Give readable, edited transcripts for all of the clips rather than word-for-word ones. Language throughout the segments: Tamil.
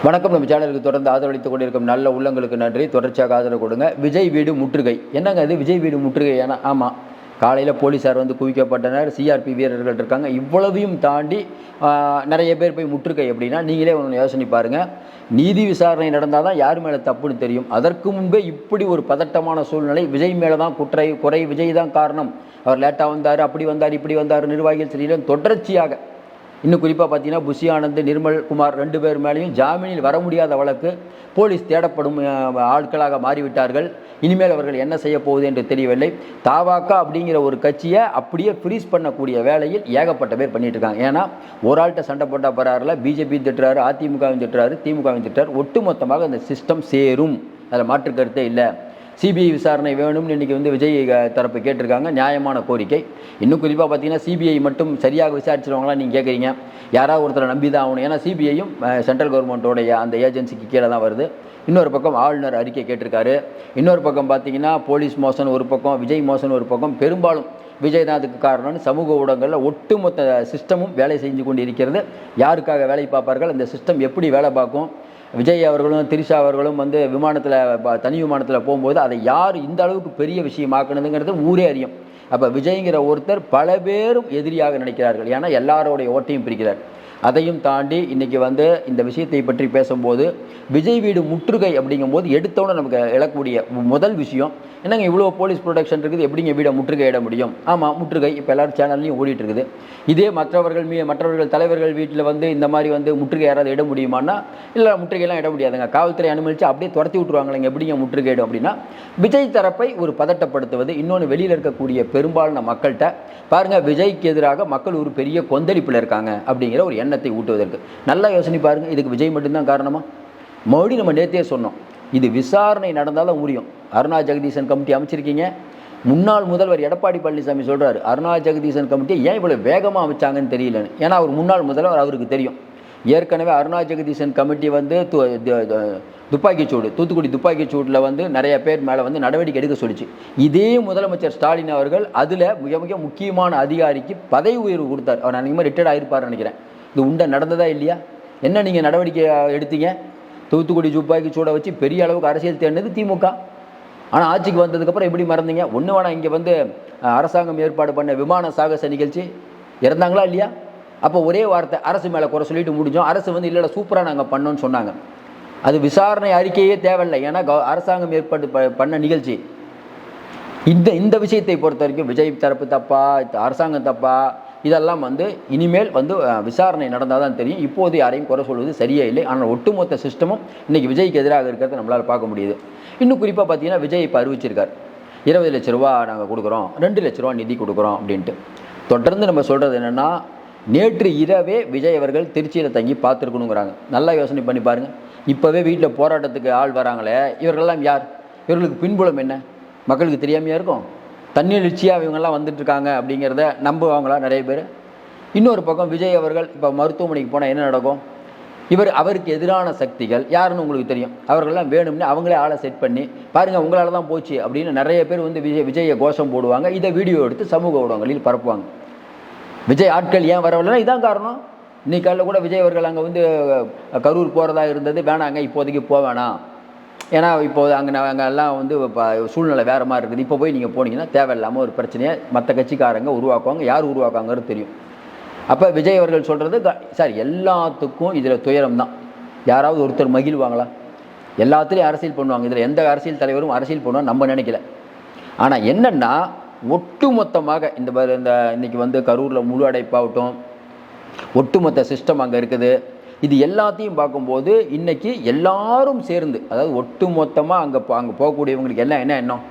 வணக்கம். நம்ம சேனலுக்கு தொடர்ந்து ஆதரவளித்துக் கொண்டிருக்கும் நல்ல உள்ளங்களுக்கு நன்றி. தொடர்ச்சியாக ஆதரவு கொடுங்க. விஜய் வீடு முற்றுகை. என்னங்க இது விஜய் வீடு முற்றுகை? ஏன்னா ஆமாம், காலையில் போலீஸார் வந்து குவிக்கப்பட்டனர், சிஆர்பி வீரர்கள் இருக்காங்க. இவ்வளவையும் தாண்டி நிறைய பேர் போய் முற்றுகை அப்படின்னா நீங்களே ஒன்று யோசனை பாருங்கள். நீதி விசாரணை நடந்தால் தான் யார் மேலே தப்புன்னு தெரியும். அதற்கு முன்பே இப்படி ஒரு பதட்டமான சூழ்நிலை. விஜய் மேலே தான் குறை, விஜய் தான் காரணம், அவர் லேட்டாக வந்தார், அப்படி வந்தார், இப்படி வந்தார், நிர்வாகிகள் சரியில்லை, தொடர்ச்சியாக. இன்னும் குறிப்பாக பார்த்தீங்கன்னா புஷி ஆனந்த், நிர்மல் குமார் 2 பேர் மேலேயும் ஜாமீனில் வர முடியாத வழக்கு. போலீஸ் தேடப்படும் ஆட்களாக மாறிவிட்டார்கள். இனிமேல் அவர்கள் என்ன செய்ய போகுது என்று தெரியவில்லை. தாவாக்கா அப்படிங்கிற ஒரு கட்சியை அப்படியே ஃப்ரீஸ் பண்ணக்கூடிய வேலையில் ஏகப்பட்ட பேர் பண்ணிட்டு இருக்காங்க. ஏன்னா ஒரு ஆள்கிட்ட சண்டை போட்டால் பரவாயில்ல, பிஜேபி திட்டுறாரு, அதிமுகவும் திட்டுறாரு, திமுகவும் திட்டுறாரு. ஒட்டுமொத்தமாக அந்த சிஸ்டம் சேரும், அதில் மாற்று கருத்தே இல்லை. சிபிஐ விசாரணை வேணும்னு இன்றைக்கி வந்து விஜய் தரப்பு கேட்டிருக்காங்க. நியாயமான கோரிக்கை. இன்னும் குறிப்பாக பார்த்தீங்கன்னா சிபிஐ மட்டும் சரியாக விசாரிச்சிருவாங்களாம் நீங்கள் கேட்குறீங்க. யாராவது ஒருத்தரை நம்பி தான் ஆகணும். ஏன்னா சிபிஐயும் சென்ட்ரல் கவர்மெண்ட்டோடைய அந்த ஏஜென்சிக்கு கீழே தான் வருது. இன்னொரு பக்கம் ஆளுநர் அறிக்கை கேட்டிருக்காரு. இன்னொரு பக்கம் பார்த்தீங்கன்னா போலீஸ் மோசன் ஒரு பக்கம், விஜய் மோசன் ஒரு பக்கம். பெரும்பாலும் விஜய் தான் அதுக்கு காரணம்னு சமூக ஊடகங்களில் ஒட்டுமொத்த சிஸ்டமும் வேலை செஞ்சு கொண்டு இருக்கிறது. யாருக்காக வேலை பார்ப்பார்கள், அந்த சிஸ்டம் எப்படி வேலை பார்க்கும்? விஜய் அவர்களும் திரிஷா அவர்களும் வந்து தனி விமானத்தில் போகும்போது அதை யார் இந்த அளவுக்கு பெரிய விஷயமாக்குனதுங்கிறது ஊரே அறியும். அப்போ விஜய்ங்கிற ஒருத்தர் பல பேரும் எதிரியாக நினைக்கிறார்கள். ஏன்னா எல்லாரோடைய ஓட்டையும் பிரிக்கிறார். அதையும் தாண்டி இன்றைக்கி வந்து இந்த விஷயத்தை பற்றி பேசும்போது விஜய் வீடு முற்றுகை அப்படிங்கும்போது எடுத்தோன்னே நமக்கு எழக்கூடிய முதல் விஷயம் என்னங்க, இவ்வளோ போலீஸ் ப்ரொடெக்ஷன் இருக்குது, எப்படிங்க வீடை முற்றுகையிட முடியும்? ஆமாம், முற்றுகை இப்போ எல்லாரும் சேனல்லையும் ஓடிட்டு இருக்குது. இதே மற்றவர்கள் தலைவர்கள் வீட்டில் வந்து இந்த மாதிரி வந்து முற்றுகை யாராவது இட முடியுமான்னா இல்லை, முற்றுகையெல்லாம் இட முடியாதுங்க, காவல்துறை அனுமதிச்சு அப்படியே துரத்தி விட்டுருவாங்களேங்க, எப்படிங்க முற்றுகையிடும் அப்படின்னா விஜய் தரப்பை ஒரு பதட்டப்படுத்துவது. இன்னொன்று, வெளியில் இருக்கக்கூடிய பெரும்பாலான மக்கள்கிட்ட பாருங்கள், விஜய்க்கு எதிராக மக்கள் ஒரு பெரிய கொந்தளிப்பில் இருக்காங்க அப்படிங்கிற ஒரு எண்ணத்தை ஊட்டுவதற்கு. நல்லா யோசனை பாருங்கள். இதுக்கு விஜய் மட்டும்தான் காரணமா? மறுபடியும் நம்ம நேற்றே சொன்னோம், இது விசாரணை நடந்தாலும் முடியும். அருணா ஜெகதீசன் கமிட்டி அமைச்சிருக்கீங்க. முன்னாள் முதல்வர் எடப்பாடி பழனிசாமி சொல்கிறாரு, அருணா ஜெகதீசன் கமிட்டியை ஏன் இவ்வளோ வேகமாக அமைச்சாங்கன்னு தெரியலன்னு. ஏன்னா அவர் முன்னாள் முதல்வர், அவருக்கு தெரியும். ஏற்கனவே அருணா ஜெகதீசன் கமிட்டி வந்து துப்பாக்கிச்சூடு, தூத்துக்குடி துப்பாக்கிச்சூடில் வந்து நிறைய பேர் மேலே வந்து நடவடிக்கை எடுக்க சொல்லிச்சு. இதே முதலமைச்சர் ஸ்டாலின் அவர்கள் அதில் மிக முக்கியமான அதிகாரிக்கு பதவி உயர்வு கொடுத்தார். அவர் அன்றைக்கு ரிட்டையர்ட் ஆகிருப்பார்னு நினைக்கிறேன். இது உண்டை நடந்ததா இல்லையா? என்ன நீங்கள் நடவடிக்கை எடுத்தீங்க? தூத்துக்குடி துப்பாக்கிச்சூடை வச்சு பெரிய அளவுக்கு அரசியல் தேடினது திமுக. ஆனால் ஆட்சிக்கு வந்ததுக்கப்புறம் எப்படி மறந்தீங்க? ஒன்று வேணா, இங்கே வந்து அரசாங்கம் ஏற்பாடு பண்ண விமான சாகச நிகழ்ச்சி இறந்தாங்களா இல்லையா? அப்போ ஒரே வார்த்தை அரசு மேலே குறை சொல்லிட்டு முடிஞ்சோம். அரசு வந்து இல்லை சூப்பராக நாங்கள் பண்ணோன்னு சொன்னாங்க. அது விசாரணை அறிக்கையே தேவையில்லை. ஏன்னா அரசாங்கம் ஏற்பாடு பண்ண நிகழ்ச்சி. இந்த விஷயத்தை பொறுத்த வரைக்கும் விஜய் தரப்பு தப்பா, அரசாங்கம் தப்பா, இதெல்லாம் வந்து இனிமேல் வந்து விசாரணை நடந்தால் தான் தெரியும். இப்போது யாரையும் குறை சொல்வது சரியே இல்லை. ஆனால் ஒட்டுமொத்த சிஸ்டமும் இன்றைக்கி விஜய்க்கு எதிராக இருக்கிறத நம்மளால் பார்க்க முடியுது. இன்னும் குறிப்பாக பார்த்தீங்கன்னா விஜய் இப்போ அறிவிச்சிருக்கார், 20 லட்ச ரூபா நாங்கள் கொடுக்குறோம், 2 லட்ச ரூபா நிதி கொடுக்குறோம் அப்படின்ட்டு. தொடர்ந்து நம்ம சொல்கிறது என்னென்னா, நேற்று இரவே விஜய் அவர்கள் திருச்சியில் தங்கி பார்த்துருக்கணுங்கிறாங்க. நல்லா யோசனை பண்ணி பாருங்கள். இப்போவே வீட்டில் போராட்டத்துக்கு ஆள் வராங்களே, இவர்களெல்லாம் யார்? இவர்களுக்கு பின்புலம் என்ன? மக்களுக்கு தெரியாமையாக இருக்கும். தன்னெழுச்சியாக இவங்கெல்லாம் வந்துட்டுருக்காங்க அப்படிங்கிறத நம்புவாங்களா நிறைய பேர்? இன்னொரு பக்கம் விஜய் அவர்கள் இப்போ மருத்துவமனைக்கு போனால் என்ன நடக்கும்? அவருக்கு எதிரான சக்திகள் யாருன்னு உங்களுக்கு தெரியும். அவர்கள்லாம் வேணும்னு அவங்களே ஆளை செட் பண்ணி பாருங்கள் உங்களால் தான் போச்சு அப்படின்னு நிறைய பேர் வந்து விஜயை கோஷம் போடுவாங்க. இதை வீடியோ எடுத்து சமூக ஊடகங்களில் பரப்புவாங்க. விஜய் ஆட்கள் ஏன் வரவில்லைன்னா இதான் காரணம். இன்னைக்கு காலையில் கூட விஜய் அவர்கள் அங்கே வந்து கரூர் போகிறதா இருந்தது, வேணாங்க இப்போதைக்கு போவேணாம், ஏன்னா இப்போது அங்கே எல்லாம் வந்து சூழ்நிலை வேறு மாதிரி இருக்குது, இப்போ போய் நீங்கள் போனீங்கன்னா தேவையில்லாமல் ஒரு பிரச்சனையை மற்ற கட்சிக்காரங்க உருவாக்குவாங்க. யார் உருவாக்குவாங்கிறது தெரியும். அப்போ விஜய் அவர்கள் சொல்கிறது சார், எல்லாத்துக்கும் இதில் துயரம் தான். யாராவது ஒருத்தர் மகிழ்வாங்களா? எல்லாத்துலேயும் அரசியல் பண்ணுவாங்க. இதில் எந்த அரசியல் தலைவரும் அரசியல் பண்ணுவாங்க நம்ம நினைக்கல. ஆனால் என்னென்னா, ஒட்டுமொத்தமாக இந்த இன்றைக்கி வந்து கரூரில் முழு அடைப்பாகட்டும், ஒட்டுமொத்த சிஸ்டம் அங்கே இருக்குது. இது எல்லாத்தையும் பார்க்கும்போது இன்றைக்கி எல்லாரும் சேர்ந்து, அதாவது ஒட்டுமொத்தமாக அங்கே போகக்கூடியவங்களுக்கு எல்லாம் என்ன எண்ணம்?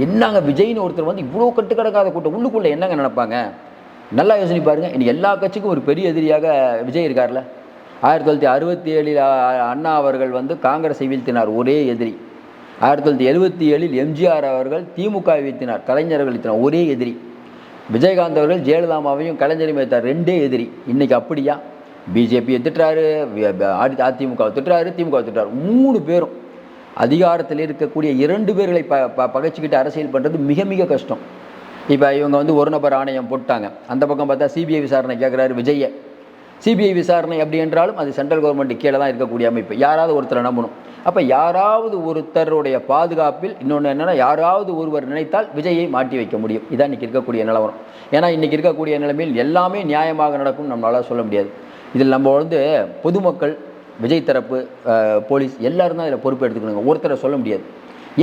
என்னங்க விஜய்னு ஒருத்தர் வந்து இவ்வளோ கட்டுக்கடக்காத கூட்டம், உள்ளுக்குள்ளே என்னங்க நினைப்பாங்க? நல்லா யோசனை பாருங்கள். இன்றைக்கி எல்லா கட்சிக்கும் ஒரு பெரிய எதிரியாக விஜய் இருக்கார்ல. 1967 அண்ணா அவர்கள் வந்து காங்கிரஸை வீழ்த்தினார், ஒரே எதிரி. 1977 எம்ஜிஆர் அவர்கள் திமுக வீழ்த்தினார், கலைஞர்கள் வீழ்த்தினார், ஒரே எதிரி. விஜயகாந்த் அவர்கள் ஜெயலலிதாமாவையும் கலைஞரையும் வைத்தார், 2 எதிரி. இன்றைக்கி அப்படியா? பிஜேபியை திட்டுறாரு, அதிமுகவை திட்டுறாரு, திமுக திட்டுறாரு. 3 பேரும் அதிகாரத்தில் இருக்கக்கூடிய 2 பேர்களை பகைச்சிக்கிட்டு அரசியல் பண்ணுறது மிக மிக கஷ்டம். இப்போ இவங்க வந்து ஒரு நபர் ஆணையம் போட்டாங்க. அந்த பக்கம் பார்த்தா சிபிஐ விசாரணை கேட்குறாரு விஜயை. சிபிஐ விசாரணை அப்படி என்றாலும் அது சென்ட்ரல் கவர்மெண்ட் கீழே தான் இருக்கக்கூடிய அமைப்பு. யாராவது ஒருத்தரை நம்பணும். அப்போ யாராவது ஒருத்தருடைய பாதுகாப்பில் இன்னொன்று என்னென்னா, யாராவது ஒருவர் நினைத்தால் விஜயை மாட்டி வைக்க முடியும். இதான் இன்றைக்கி இருக்கக்கூடிய நிலவரம். ஏன்னா இன்றைக்கி இருக்கக்கூடிய நிலைமையில் எல்லாமே நியாயமாக நடக்கும் நம்மளால் சொல்ல முடியாது. இதில் நம்ம பொதுமக்கள், விஜய் தரப்பு, போலீஸ் எல்லாரும் தான் இதில் பொறுப்பு எடுத்துக்கணுங்க. ஒருத்தரை சொல்ல முடியாது.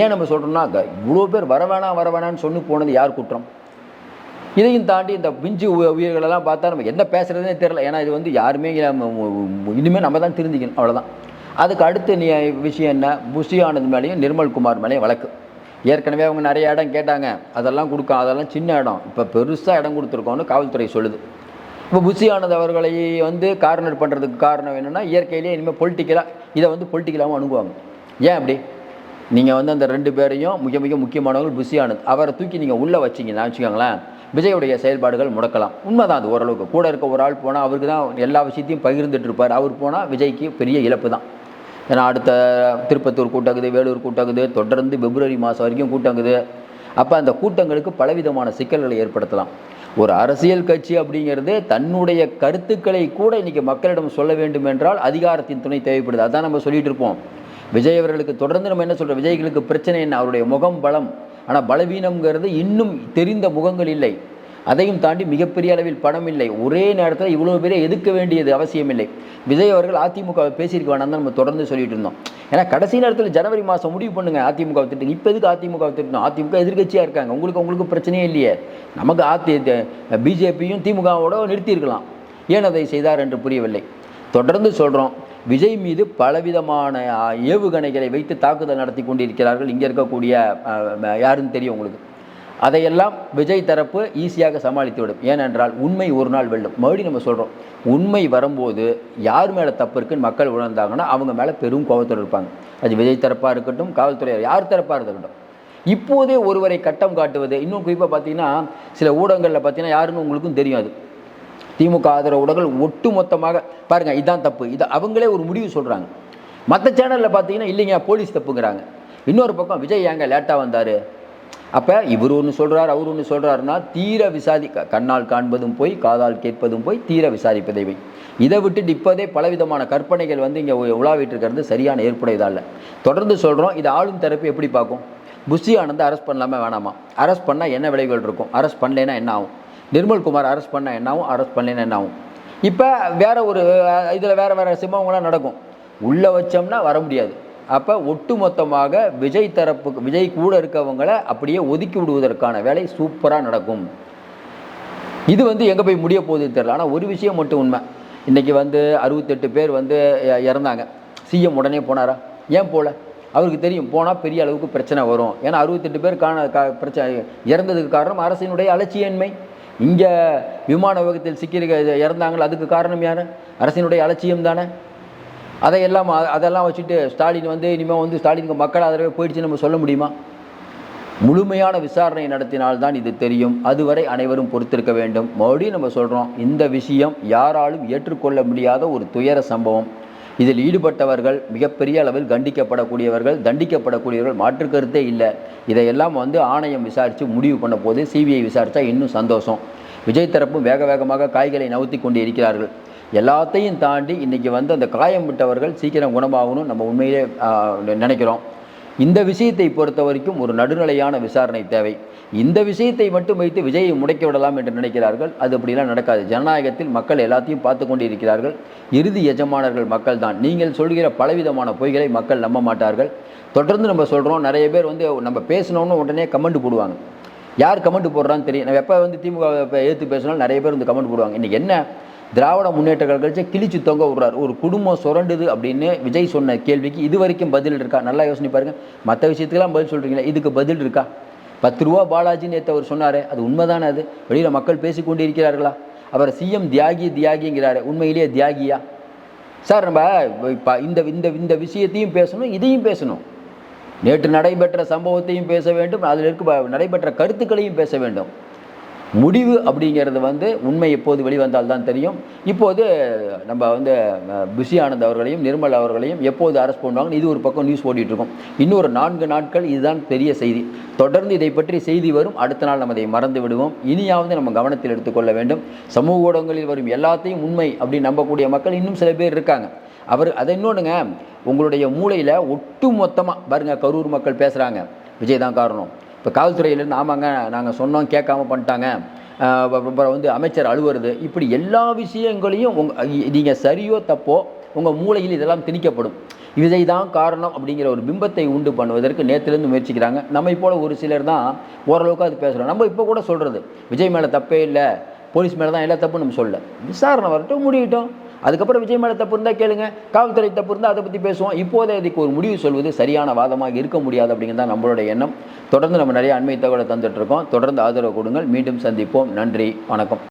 ஏன் நம்ம சொல்கிறோம்னா, இவ்வளோ பேர் வரவேணான்னு சொன்னு போனது யார் குற்றம்? இதையும் தாண்டி இந்த பிஞ்சு உயிர்களெல்லாம் பார்த்தா நம்ம என்ன பேசுகிறதுனே தெரில. ஏன்னா இது யாருமே இனிமேல் நம்ம தான் தெரிஞ்சுக்கணும், அவ்வளோதான். அதுக்கு அடுத்த விஷயம் என்ன, புஷி ஆனந்த் மேலேயும் நிர்மல்குமார் மேலேயும் வழக்கு. ஏற்கனவே அவங்க நிறைய இடம் கேட்டாங்க, அதெல்லாம் அதெல்லாம் சின்ன இடம், இப்போ பெருசாக இடம் கொடுத்துருக்கோன்னு காவல்துறை சொல்லுது. இப்போ புஷி ஆனந்த் அவர்களை கார்னர் பண்ணுறதுக்கு காரணம் என்னென்னா, இயற்கையிலேயே இனிமேல் பொலிட்டிக்கலாக இதை பொலிட்டிக்கலாகவும் அணுகுவாங்க. ஏன் அப்படி? நீங்கள் அந்த 2 பேரையும் மிக முக்கியமானவர்கள். புஷி ஆனந்த் அவரை தூக்கி நீங்கள் உள்ளே வச்சிங்கன்னா வச்சுக்கோங்களேன், விஜயுடைய செயல்பாடுகள் முடக்கலாம். உண்மைதான் அது. ஓரளவுக்கு கூட இருக்க ஒரு ஆள் போனால் அவருக்கு தான் எல்லா விஷயத்தையும் பகிர்ந்துட்டு இருப்பார். அவர் போனால் விஜய்க்கு பெரிய இழப்பு தான். ஏன்னா அடுத்த திருப்பத்தூர் கூட்டங்குது, வேலூர் கூட்டங்குது, தொடர்ந்து பிப்ரவரி மாதம் வரைக்கும் கூட்டங்குது. அப்போ அந்த கூட்டங்களுக்கு பலவிதமான சிக்கல்களை ஏற்படுத்தலாம். ஒரு அரசியல் கட்சி அப்படிங்கிறது தன்னுடைய கருத்துக்களை கூட இன்றைக்கி மக்களிடம் சொல்ல வேண்டும் என்றால் அதிகாரத்தின் துணை தேவைப்படுது. அதான் நம்ம சொல்லிகிட்டு இருப்போம். விஜய் அவர்களுக்கு தொடர்ந்து நம்ம என்ன சொல்கிறோம், விஜய்களுக்கு பிரச்சனை என்ன, அவருடைய முகம் பலம். ஆனால் பலவீனம்ங்கிறது இன்னும் தெரிந்த முகங்கள் இல்லை. அதையும் தாண்டி மிகப்பெரிய அளவில் பணம் இல்லை. ஒரே நேரத்தில் இவ்வளோ பேரை எதிர்க்க வேண்டியது அவசியம் இல்லை. விஜய் அவர்கள் அதிமுக பேசியிருக்க வேணாம் தான் நம்ம தொடர்ந்து சொல்லிட்டு இருந்தோம். ஏன்னா கடைசி நேரத்தில் ஜனவரி மாதம் முடிவு பண்ணுங்க அதிமுக திட்டுங்க. இப்போ எதுக்கு அதிமுக திட்டணும்? அதிமுக எதிர்கட்சியாக இருக்காங்க. உங்களுக்கு பிரச்சனையே இல்லையே. நமக்கு பிஜேபியும் திமுகவோட நிறுத்தியிருக்கலாம். ஏன் அதை செய்தார் என்று புரியவில்லை. தொடர்ந்து சொல்கிறோம், விஜய் மீது பலவிதமான ஏவுகணைகளை வைத்து தாக்குதல் நடத்தி கொண்டிருக்கிறார்கள். இங்கே இருக்கக்கூடிய யாருன்னு தெரியும் உங்களுக்கு. அதையெல்லாம் விஜய் தரப்பு ஈஸியாக சமாளித்து விடும். ஏனென்றால் உண்மை ஒரு நாள் வெல்லும். மறுபடியும் நம்ம சொல்கிறோம், உண்மை வரும்போது யார் மேலே தப்பு இருக்குன்னு மக்கள் உணர்ந்தாங்கன்னா அவங்க மேலே பெரும் கோபத்தோடு இருப்பாங்க. அது விஜய் தரப்பாக இருக்கட்டும், காவல்துறை யார் தரப்பாக இருக்கட்டும். இப்போதே ஒருவரை கட்டம் காட்டுவது, இன்னும் குறிப்பாக பார்த்தீங்கன்னா சில ஊடகங்களில் பார்த்தீங்கன்னா யாருன்னு உங்களுக்கும் தெரியும். அது திமுக ஆதரவு ஊடகங்கள் ஒட்டு மொத்தமாக பாருங்கள், இதுதான் தப்பு, இதை அவங்களே ஒரு முடிவு சொல்கிறாங்க. மற்ற சேனலில் பார்த்தீங்கன்னா இல்லைங்க போலீஸ் தப்புங்கிறாங்க. இன்னொரு பக்கம் விஜய் ஏங்க லேட்டாக வந்தார். அப்போ இவர் ஒன்று சொல்கிறார், அவர் ஒன்று சொல்கிறாருன்னா தீர கண்ணால் காண்பதும் போய் காதால் கேட்பதும் போய் தீர விசாரிப்பதை வை. இதை விட்டுட்டு இப்போதே பலவிதமான கற்பனைகள் இங்கே உலாவிட்டு இருக்கிறது சரியான ஏற்புடையதாக இல்லை. தொடர்ந்து சொல்கிறோம், இது ஆளும் தரப்பு எப்படி பார்க்கும்? புஷி ஆனந்தை அரெஸ்ட் பண்ணலாமா வேணாமா? அரெஸ்ட் பண்ணால் என்ன விளைவுகள் இருக்கும்? அரெஸ்ட் பண்ணலைன்னா என்ன ஆகும்? நிர்மல்குமார் அரெஸ்ட் பண்ணால் என்ன ஆகும்? அரெஸ்ட் பண்ணலைன்னா என்ன ஆகும்? இப்போ வேறு ஒரு இதில் வேறு சம்பவங்களாம் நடக்கும். உள்ளே வச்சோம்னா வர முடியாது. அப்போ ஒட்டுமொத்தமாக விஜய் கூட இருக்கவங்களை அப்படியே ஒதுக்கி விடுவதற்கான வேலை சூப்பராக நடக்கும். இது எங்கே போய் முடிய போகுதுன்னு தெரியல. ஆனால் ஒரு விஷயம் மட்டும் உண்மை, இன்றைக்கி 68 பேர் இறந்தாங்க. சிஎம் உடனே போனாரா? ஏன் போகல? அவருக்கு தெரியும் போனால் பெரிய அளவுக்கு பிரச்சனை வரும். ஏன்னா 68 பேர் பிரச்சனை இறந்ததுக்கு காரணம் அரசினுடைய அலட்சியன்மை. இங்கே விமான விபத்தில் இறந்தாங்களோ அதுக்கு காரணம் யார்? அரசினுடைய அலட்சியம் தானே. அதெல்லாம் வச்சுட்டு ஸ்டாலின் இனிமேல் ஸ்டாலினுக்கு மக்கள் ஆதரவே போயிடுச்சு நம்ம சொல்ல முடியுமா? முழுமையான விசாரணை நடத்தினால்தான் இது தெரியும். அதுவரை அனைவரும் பொறுத்திருக்க வேண்டும். மறுபடியும் நம்ம சொல்கிறோம், இந்த விஷயம் யாராலும் ஏற்றுக்கொள்ள முடியாத ஒரு துயர சம்பவம். இதில் ஈடுபட்டவர்கள் மிகப்பெரிய அளவில் கண்டிக்கப்படக்கூடியவர்கள், தண்டிக்கப்படக்கூடியவர்கள், மாற்று கருத்தே இல்லை. இதையெல்லாம் ஆணையம் விசாரித்து முடிவு பண்ண போது சிபிஐ விசாரித்தா இன்னும் சந்தோஷம். விஜய் தரப்பும் வேகமாக காய்களை நவுத்தி கொண்டு இருக்கிறார்கள். எல்லாத்தையும் தாண்டி இன்றைக்கி அந்த காயம் விட்டவர்கள் சீக்கிரம் குணமாகணும் நம்ம உண்மையிலே நினைக்கிறோம். இந்த விஷயத்தை பொறுத்த வரைக்கும் ஒரு நடுநிலையான விசாரணை தேவை. இந்த விஷயத்தை மட்டும் வைத்து விஜயை முடக்கி விடலாம் என்று நினைக்கிறார்கள். அது அப்படிலாம் நடக்காது. ஜனநாயகத்தில் மக்கள் எல்லாத்தையும் பார்த்து கொண்டு இருக்கிறார்கள். இறுதி எஜமானர்கள் மக்கள் தான். நீங்கள் சொல்கிற பலவிதமான பொய்களை மக்கள் நம்ப மாட்டார்கள். தொடர்ந்து நம்ம சொல்கிறோம், நிறைய பேர் நம்ம பேசணும்னு உடனே கமெண்ட் போடுவாங்க. யார் கமெண்ட் போடுறான்னு தெரியும். நம்ம எப்போ திமுக ஏற்று பேசினாலும் நிறைய பேர் கமெண்ட் போடுவாங்க. இன்றைக்கி என்ன திராவிட முன்னேற்ற கழகத்தை கிழிச்சு தொங்க விடுறார். ஒரு குடும்பம் சுரண்டுது அப்படின்னு விஜய் சொன்ன கேள்விக்கு இது வரைக்கும் பதில் இருக்கா? நல்லா யோசனை பாருங்கள். மற்ற விஷயத்துக்கெல்லாம் பதில் சொல்கிறீங்களா, இதுக்கு பதில் இருக்கா? 10 ரூபா பாலாஜின்னு நேற்று அவர் சொன்னார், அது உண்மைதானே? அது வெளியில் மக்கள் பேசிக்கொண்டு இருக்கிறார்களா? அவர் சிஎம் தியாகிங்கிறாரு, உண்மையிலேயே தியாகியா சார்? நம்ம இந்த விஷயத்தையும் பேசணும், இதையும் பேசணும். நேற்று நடைபெற்ற சம்பவத்தையும் பேச வேண்டும், அதில் நடைபெற்ற கருத்துக்களையும் பேச வேண்டும். முடிவு அப்படிங்கிறது வந்து உண்மை எப்போது வெளிவந்தால் தான் தெரியும். இப்போது நம்ம வந்து புஷி ஆனந்த் அவர்களையும் நிர்மல் அவர்களையும் எப்போது அரெஸ்ட் பண்ணுவாங்கன்னு இது ஒரு பக்கம் நியூஸ் ஓடிட்டுருக்கோம். இன்னொரு 4 நாட்கள் இதுதான் பெரிய செய்தி. தொடர்ந்து இதை பற்றி செய்தி வரும். அடுத்த நாள் நம்ம அதை மறந்து விடுவோம். இனியாவது நம்ம கவனத்தில் எடுத்துக்கொள்ள வேண்டும். சமூக ஊடகங்களில் வரும் எல்லாத்தையும் உண்மை அப்படின்னு நம்பக்கூடிய மக்கள் இன்னும் சில பேர் இருக்காங்க. அதை இன்னொன்றுங்க, உங்களுடைய மூளையில் ஒட்டு மொத்தமாக பாருங்கள், கரூர் மக்கள் பேசுகிறாங்க விஜய் தான் காரணம். இப்போ காவல்துறையிலேருந்து ஆமாங்க நாங்கள் சொன்னோம் கேட்காம பண்ணிட்டாங்க, அப்புறம் வந்து அமைச்சர் அலுவலது, இப்படி எல்லா விஷயங்களையும் நீங்கள் சரியோ தப்போ உங்கள் மூளையில் இதெல்லாம் திணிக்கப்படும். விஜய் தான் காரணம் அப்படிங்கிற ஒரு பிம்பத்தை உண்டு பண்ணுவதற்கு நேற்றுலேருந்து முயற்சிக்கிறாங்க. நம்மை போல் ஒரு சிலர் தான் ஓரளவுக்கு அது பேசுகிறோம். நம்ம இப்போ கூட சொல்கிறது விஜய் மேலே தப்பே இல்லை, போலீஸ் மேலே தான் எல்லா தப்பும் நம்ம சொல்ல, விசாரணை வரட்டும் முடியட்டும், அதுக்கப்புறம் விஜய் மேலே தப்பு இருந்தால் கேளுங்க, காவல்துறை தப்பு இருந்தால் அதை பற்றி பேசுவோம். இப்போதே இதுக்கு ஒரு முடிவு சொல்வது சரியான வாதமாக இருக்க முடியாது அப்படிங்கிறது தான் நம்மளுடைய எண்ணம். தொடர்ந்து நம்ம நிறைய அண்மை தகவலை தந்துட்டுருக்கோம். தொடர்ந்து ஆதரவு கொடுங்கள். மீண்டும் சந்திப்போம். நன்றி, வணக்கம்.